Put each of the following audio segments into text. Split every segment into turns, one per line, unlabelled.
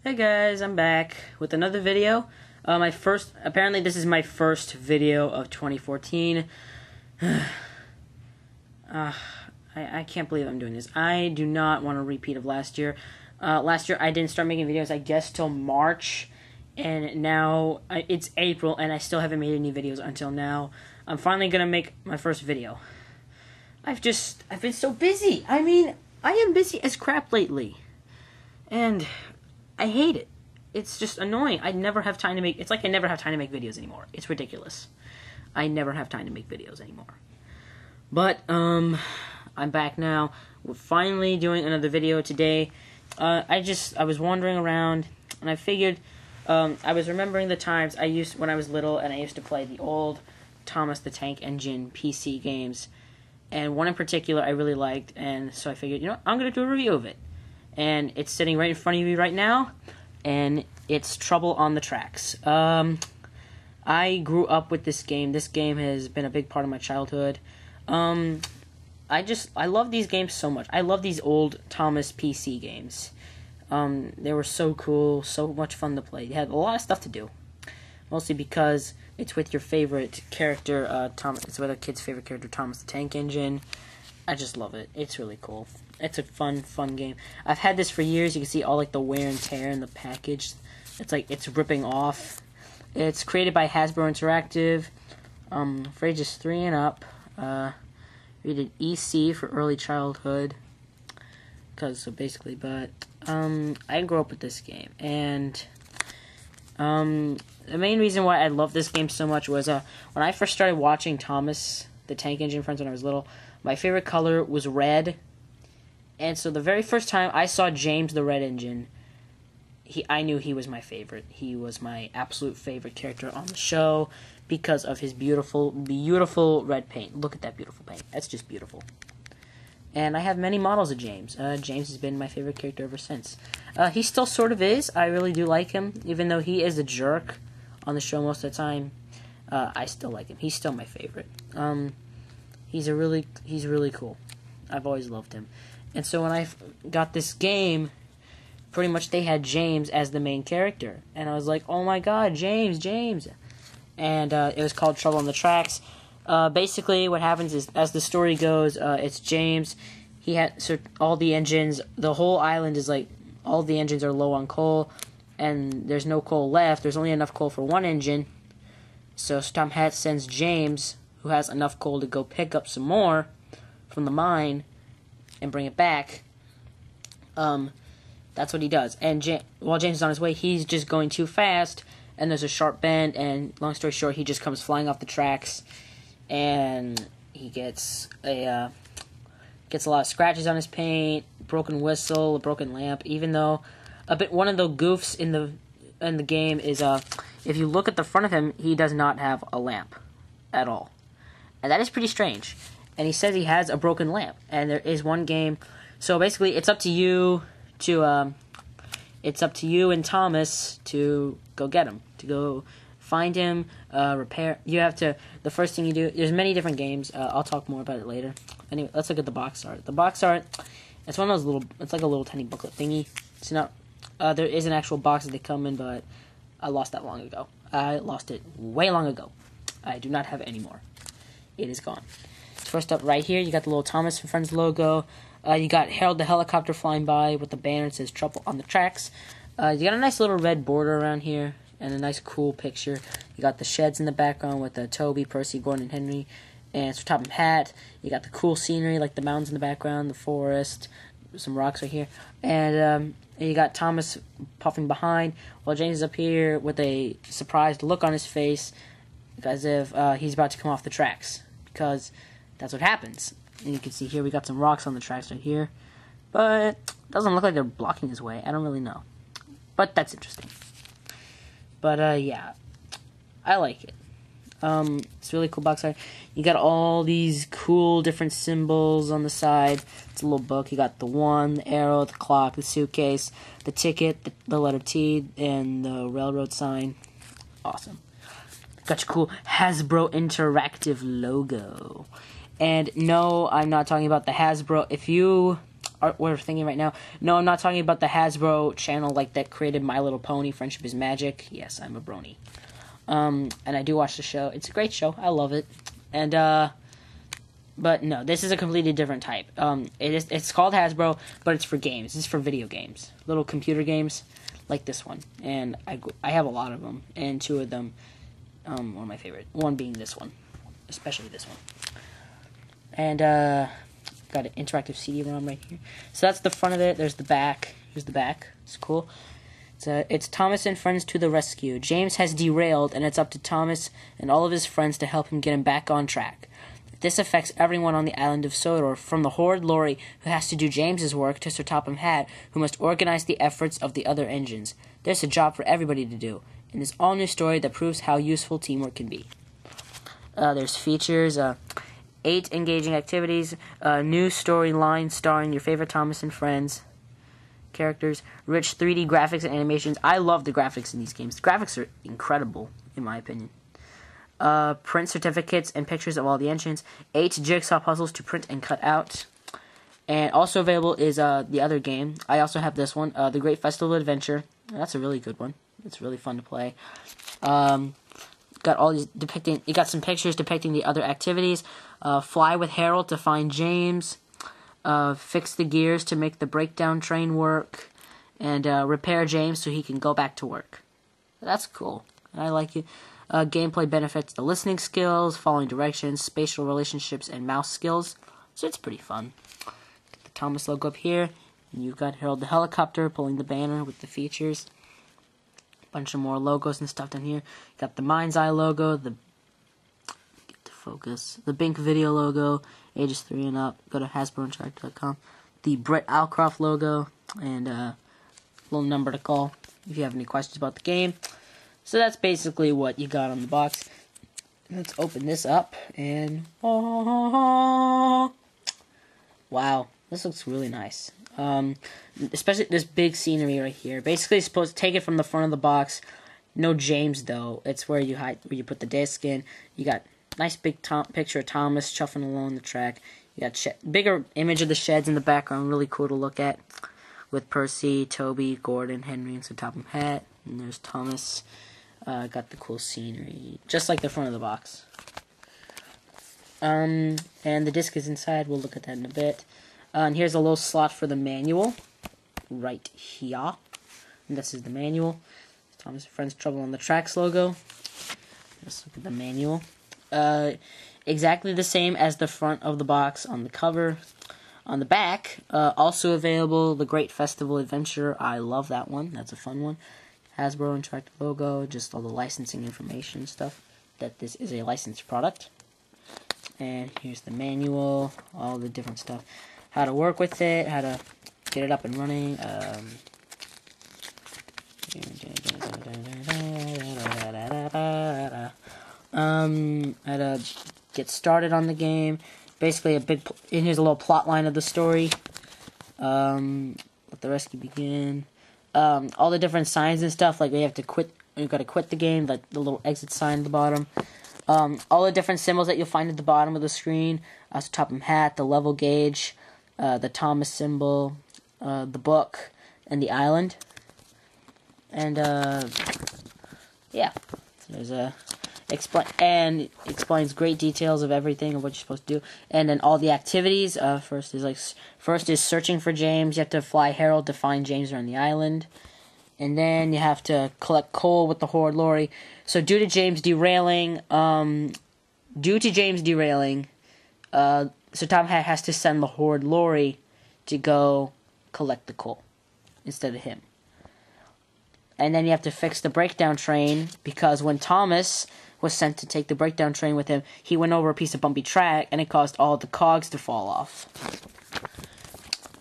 Hey guys, I'm back with another video. Apparently this is my first video of 2014. I can't believe I'm doing this. I do not want a repeat of last year. Last year I didn't start making videos, I guess, till March. And now it's April and I still haven't made any videos until now. I'm finally gonna make my first video. I've been so busy. I mean, I am busy as crap lately. And I hate it. It's just annoying. I never have time to make... It's like I never have time to make videos anymore. It's ridiculous. I never have time to make videos anymore. But, I'm back now. We're finally doing another video today. I was wandering around, and I figured... I was remembering the times when I was little, and I used to play the old Thomas the Tank Engine PC games. And one in particular I really liked, and so I figured, you know what, I'm going to do a review of it. And it's sitting right in front of you right now, and it's Trouble on the Tracks. I grew up with this game. This game has been a big part of my childhood. I love these games so much. I love these old Thomas PC games. They were so cool, so much fun to play. They had a lot of stuff to do. Mostly because it's with your favorite character, Thomas. It's with a kid's favorite character, Thomas the Tank Engine. I just love it. It's really cool. It's a fun game. I've had this for years. You can see all like the wear and tear in the package. It's like it's ripping off. It's created by Hasbro Interactive. For ages 3 and up. Rated EC for early childhood. I grew up with this game, and the main reason why I love this game so much was when I first started watching Thomas the Tank Engine Friends when I was little, my favorite color was red. And so the very first time I saw James the Red Engine, I knew he was my favorite. He was my absolute favorite character on the show because of his beautiful, beautiful red paint. Look at that beautiful paint. That's just beautiful. And I have many models of James. James has been my favorite character ever since. He still sort of is. I really do like him, even though he is a jerk on the show most of the time. I still like him. He's still my favorite. He's really cool. I've always loved him. And so when I got this game, pretty much they had James as the main character. And I was like, oh my god, James. And it was called Trouble on the Tracks. Basically what happens is, as the story goes, it's James. All the engines, the whole island is like, all the engines are low on coal. And there's no coal left. There's only enough coal for one engine. So Tom Hanks sends James, who has enough coal to go pick up some more from the mine and bring it back. That's what he does. And while James is on his way, he's just going too fast, and there's a sharp bend, and long story short, he just comes flying off the tracks, and he gets a lot of scratches on his paint, broken whistle, a broken lamp, even though one of the goofs in the game is if you look at the front of him, he does not have a lamp at all. And that is pretty strange. And he says he has a broken lamp. And there is one game. So basically, it's up to you and Thomas to go get him, to go find him, repair. The first thing you do. There's many different games. I'll talk more about it later. Anyway, let's look at the box art. The box art, it's one of those little. It's like a little tiny booklet thingy. It's not. There is an actual box that they come in, but I lost that long ago. I lost it way long ago. I do not have it anymore. It is gone. First up right here, you got the little Thomas and Friends logo. You got Harold the helicopter flying by with the banner that says Trouble on the Tracks. You got a nice little red border around here and a nice cool picture. You got the sheds in the background with Toby, Percy, Gordon, and Henry. And it's Top Hat. You got the cool scenery like the mountains in the background, the forest, some rocks right here. And you got Thomas puffing behind while James is up here with a surprised look on his face as if he's about to come off the tracks. Because that's what happens. And you can see here we got some rocks on the tracks right here. But it doesn't look like they're blocking his way. I don't really know. But that's interesting. But yeah. I like it. It's a really cool box art. You got all these cool different symbols on the side. It's a little book. You got the 1, the arrow, the clock, the suitcase, the ticket, the letter T, and the railroad sign. Awesome. Got your cool Hasbro Interactive logo. And no, I'm not talking about the Hasbro. If you what we're thinking right now. No, I'm not talking about the Hasbro channel like that created My Little Pony, Friendship is Magic. Yes, I'm a brony. And I do watch the show. It's a great show. I love it. And, but no, this is a completely different type. It's called Hasbro, but it's for games. It's for video games. Little computer games like this one. And I have a lot of them. And two of them, one of my favorite. One being this one. Especially this one. And, got an interactive CD-ROM right here. So that's the front of it. There's the back. Here's the back. It's cool. It's Thomas and friends to the rescue. James has derailed, and it's up to Thomas and all of his friends to help him get him back on track. This affects everyone on the island of Sodor, from the horrid Lori, who has to do James's work, to Sir Topham Hatt, who must organize the efforts of the other engines. There's a job for everybody to do, in this all-new story that proves how useful teamwork can be. There's features, 8 engaging activities, new storyline starring your favorite Thomas and friends characters, rich 3D graphics and animations. I love the graphics in these games. The graphics are incredible, in my opinion. Print certificates and pictures of all the engines, 8 jigsaw puzzles to print and cut out. And also available is the other game. I also have this one, The Great Festival Adventure. That's a really good one. It's really fun to play. Got all these you got some pictures depicting the other activities. Fly with Harold to find James. Fix the gears to make the breakdown train work. And repair James so he can go back to work. That's cool. I like it. Gameplay benefits the listening skills, following directions, spatial relationships, and mouse skills. So it's pretty fun. Get the Thomas logo up here. And you've got Harold the helicopter pulling the banner with the features. Bunch of more logos and stuff down here. Got the Mind's Eye logo, the Bink Video logo, ages 3 and up. Go to HasbroInteractive.com. The Brett Alcroft logo, and a little number to call if you have any questions about the game. So that's basically what you got on the box. Let's open this up, and wow, this looks really nice. Especially this big scenery right here. Basically, it's supposed to take it from the front of the box. No James though. It's where you put the disc in. You got nice big picture of Thomas chuffing along the track. You got bigger image of the sheds in the background. Really cool to look at. With Percy, Toby, Gordon, Henry, and Sir Topham Hatt. And there's Thomas. Got the cool scenery, just like the front of the box. And the disc is inside. We'll look at that in a bit. And here's a little slot for the manual, right here. And this is the manual. Thomas and Friends Trouble on the Tracks logo. Let's look at the manual. Exactly the same as the front of the box on the cover. On the back, also available, The Great Festival Adventure. I love that one. That's a fun one. Hasbro Interactive logo, just all the licensing information stuff. That this is a licensed product. And here's the manual, all the different stuff. How to work with it, how to get it up and running. How to get started on the game. Basically, and here's a little plot line of the story. Let the rescue begin. All the different signs and stuff, like you got to quit the game, like the little exit sign at the bottom. All the different symbols that you'll find at the bottom of the screen. Sir Topham Hatt, the level gauge, the Thomas symbol, the book, and the island. And yeah, so there's explains great details of everything of what you're supposed to do, and then all the activities. First is searching for James. You have to fly Harold to find James on the island, and then you have to collect coal with the horrid Lori. So due to James derailing, Sir Topham Hatt has to send the horrid Lori to go collect the coal instead of him. And then you have to fix the breakdown train, because when Thomas was sent to take the breakdown train with him, he went over a piece of bumpy track, and it caused all the cogs to fall off.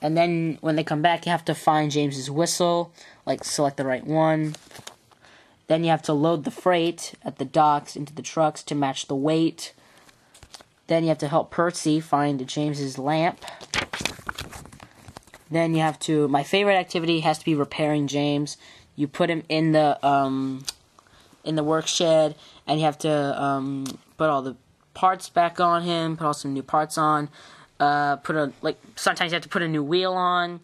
And then, when they come back, you have to find James's whistle, like, select the right one. Then you have to load the freight at the docks into the trucks to match the weight. Then you have to help Percy find James's lamp. Then you have to, my favorite activity has to be repairing James. You put him in the work shed, and you have to put all the parts back on him, put all some new parts on. sometimes you have to put a new wheel on.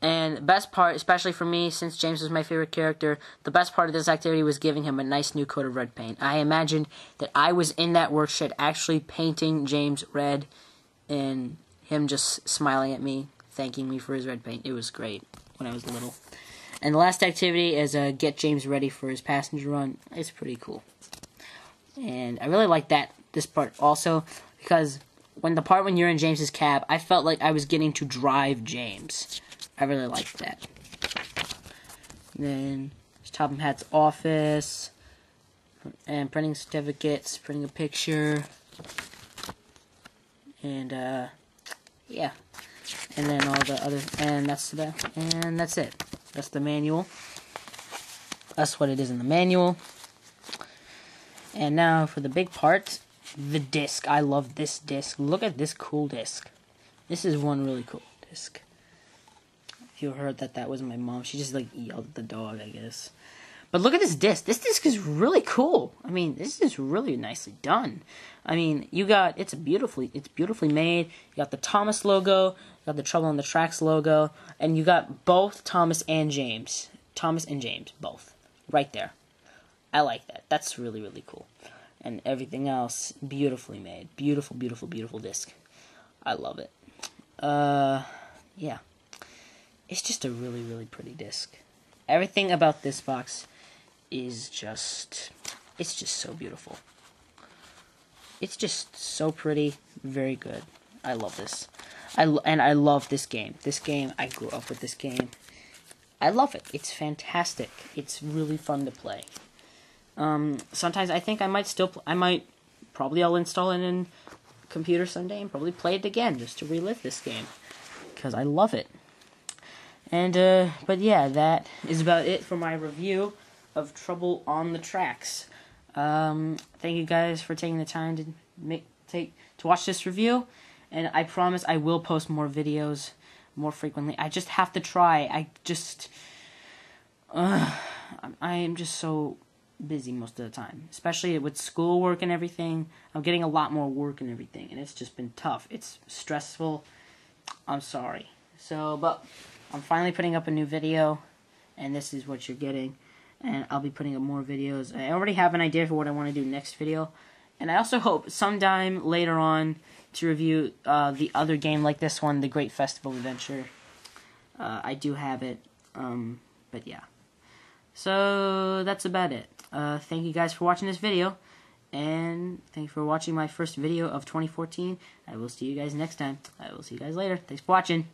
And the best part, especially for me, since James was my favorite character, the best part of this activity was giving him a nice new coat of red paint. I imagined that I was in that work shed actually painting James red, and him just smiling at me, thanking me for his red paint. It was great when I was little. And the last activity is get James ready for his passenger run. It's pretty cool. And I really like this part also, because when you're in James's cab, I felt like I was getting to drive James. I really liked that. And then there's Topham Hatt's office, and printing certificates, printing a picture, and yeah. And then all the other, and that's it. That's the manual. That's what it is in the manual. And now for the big part, the disc. I love this disc. Look at this cool disc. This is one really cool disc. If you heard that was my mom. She just like yelled at the dog, I guess. But look at this disc. This disc is really cool. I mean, this is really nicely done. I mean, it's beautifully made. You got the Thomas logo, you got the Trouble on the Tracks logo, and you got both Thomas and James. Thomas and James, both. Right there. I like that. That's really, really cool. And everything else, beautifully made. Beautiful, beautiful, beautiful disc. I love it. Yeah. It's just a really, really pretty disc. Everything about this box is just, it's just so beautiful. It's just so pretty, very good. I love this. And I love this game. This game, I grew up with this game. I love it. It's fantastic. It's really fun to play. Sometimes I think I'll install it in computer someday and probably play it again just to relive this game. Because I love it. And, but yeah, that is about it for my review of Trouble on the Tracks. Thank you guys for taking the time to watch this review, and I promise I will post more videos more frequently. I just have to try. I am just so busy most of the time, especially with schoolwork and everything. I'm getting a lot more work and everything, and it's just been tough. It's stressful. I'm sorry. But I'm finally putting up a new video, and this is what you're getting. And I'll be putting up more videos. I already have an idea for what I want to do next video. And I also hope sometime later on to review the other game like this one, The Great Festival Adventure. I do have it, but yeah. So that's about it. Thank you guys for watching this video. And thank you for watching my first video of 2014. I will see you guys next time. I will see you guys later. Thanks for watching.